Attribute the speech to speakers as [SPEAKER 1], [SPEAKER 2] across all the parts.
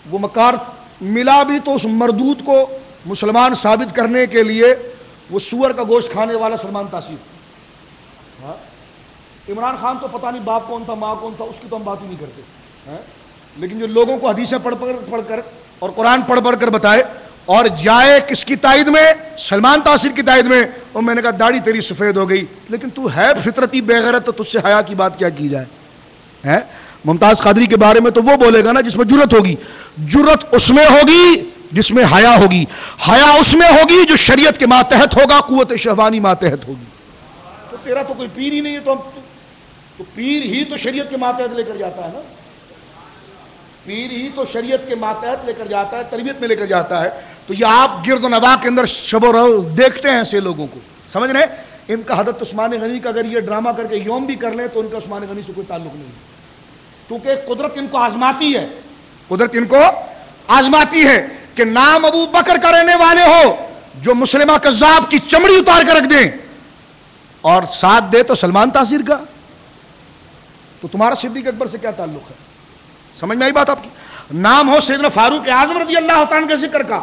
[SPEAKER 1] وہ مکار ملا بھی تو اس مردود کو مسلمان ثابت کرنے کے لیے وہ سور کا گوشت کھانے والا سلمان تاثیر. عمران خان تو پتہ نہیں باپ کون تھا ماں کون تھا، اس کی تو ہم بات ہی نہیں کرتے، لیکن جو لوگوں کو حدیثیں پڑھ کر اور قرآن پڑھ کر بتائے اور جائے کس کی تائید میں؟ سلمان تاثیر کی تائید میں. اور میں نے کہا داڑھی تیری سفید ہو گئی، لیکن تو ہے فطرتی بے غیرت، تو تجھ سے حیا کی بات کیا کی جائے؟ ممتاز قادری کے بارے میں تو وہ بولے گا نا جس میں جرت ہوگی. جرت اس میں ہوگی جس میں حیا ہوگی، حیا اس میں ہوگی جو شریعت کے ماتحت ہوگا، قوت شہوانی ماتحت ہوگی. تو تیرا تو کوئی پیر ہی نہیں ہے، تو پیر ہی تو شریعت کے ماتحت لے کر جاتا ہے نا، پیر ہی تو شریعت کے ماتحت لے کر جاتا ہے، تربیت میں لے کر جاتا ہے. تو یہ آپ گرد و نواح کے اندر شب و روز دیکھتے ہیں ایسے لوگوں کو، سمجھ رہے ہیں؟ ان کا حضرت عثمان غنی کا اگر یہ ڈرامہ کر کے یوم بھی کر لیں تو ان کا عثمان غنی سے کوئی تعلق نہیں ہے، کیونکہ قدرت ان کو آزماتی ہے، قدرت ان کو آزماتی ہے کہ نام ابو بکر کا رہنے والے ہو جو مسلمہ کذاب کی چمڑی اتار کر رکھ دیں اور ساتھ دے تو سلمان تاثیر کا، تو تمہارا صدیق اکبر سے کیا تعلق ہے؟ سمجھ میں آئی بات آپ کی؟ نام ہو سیدنا فاروق اعظم رضی اللہ تعالیٰ کے ذکر کا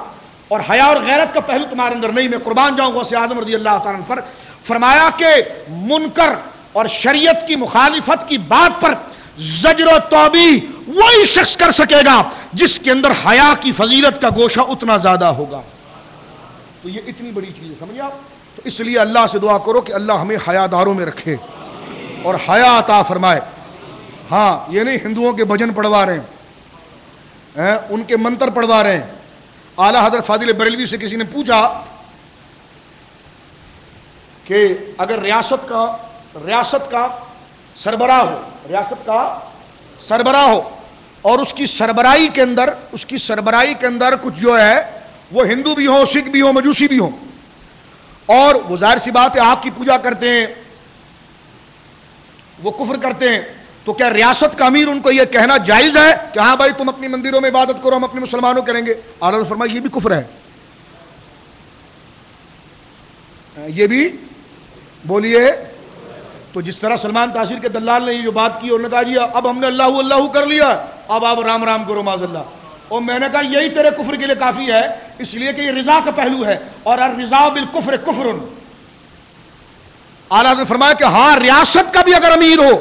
[SPEAKER 1] اور حیا اور غیرت کا پہلو تمہارے اندر نہیں. میں قربان جاؤں غوث اعظم رضی اللہ تعالیٰ پر فرمایا کہ منکر اور شریعت کی مخالفت کی بات پر زجر و توبیح وہی شخص کر سکے گا جس کے اندر حیا کی فضیلت کا گوشہ اتنا زیادہ ہوگا. تو یہ اتنی بڑی چیز ہے، سمجھے آپ؟ تو اس لیے اللہ سے دعا کرو کہ اللہ ہمیں حیا داروں میں رکھے اور حیا عطا فرمائے. ہاں یہ نہیں ہندوؤں کے بھجن پڑھوا رہے ہیں، ان کے منتر پڑھوا رہے ہیں. اعلیٰ حضرت فاضل بریلوی سے کسی نے پوچھا کہ اگر ریاست کا سربراہ ہو اور اس کی سربراہی کے اندر کچھ جو ہے وہ ہندو بھی ہوں، سکھ بھی ہوں، مجوسی بھی ہوں، اور وہ ظاہر سی بات ہے آپ کی پوجا کرتے ہیں، وہ کفر کرتے ہیں، تو کیا ریاست کا امیر ان کو یہ کہنا جائز ہے کہ ہاں بھائی تم اپنی مندروں میں عبادت کرو، ہم اپنے مسلمانوں کریں گے؟ اعلیٰ نے فرمایا یہ بھی کفر ہے. یہ بھی بولیے. تو جس طرح سلمان تاثیر کے دلال نے یہ جو بات کی اور نے کہا جی اب ہم نے اللہ اللہ کر لیا، اب آپ رام رام کرو معاذ اللہ، اور میں نے کہا یہی تیرے کفر کے لیے کافی ہے، اس لیے کہ یہ رضا کا پہلو ہے اور الرضا بالکفر کفر. اعلیٰ نے فرمایا کہ ہاں ریاست کا بھی اگر امیر ہو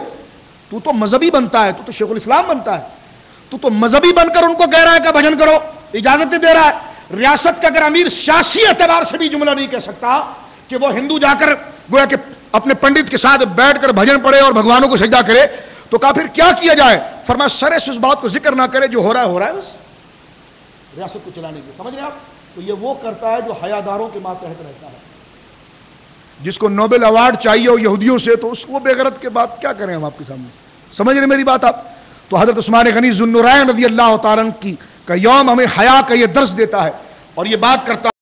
[SPEAKER 1] تو مذہبی بنتا ہے، تو شیخ الاسلام بنتا ہے، تو مذہبی بن کر ان کو کہہ رہا ہے کہ بھجن کرو، اجازت دے رہا ہے. ریاست کا اگر امیر سیاسی اعتبار سے بھی جملہ نہیں کہہ سکتا کہ وہ ہندو جا کر گویا کہ اپنے پنڈت کے ساتھ بیٹھ کر بھجن پڑھے اور بھگوانوں کو سجدہ کرے، تو کہا پھر کیا کیا جائے؟ فرمایا سرے سے اس بات کو ذکر نہ کرے، جو ہو رہا ہے بس ریاست کو چلانے کے. سمجھ رہے آپ؟ تو یہ وہ کرتا ہے جو حیاداروں کے ماتحت رہتا ہے. جس کو نوبل ایوارڈ چاہیے ہو یہودیوں سے، تو اس وہ بے غیرت کے بات کیا کریں ہم آپ کے سامنے؟ سمجھ رہے میری بات آپ؟ تو حضرت عثمان غنی ذو النورین رضی اللہ تعالیٰ عنہ کا یوم ہمیں حیا کا یہ درس دیتا ہے اور یہ بات کرتا ہے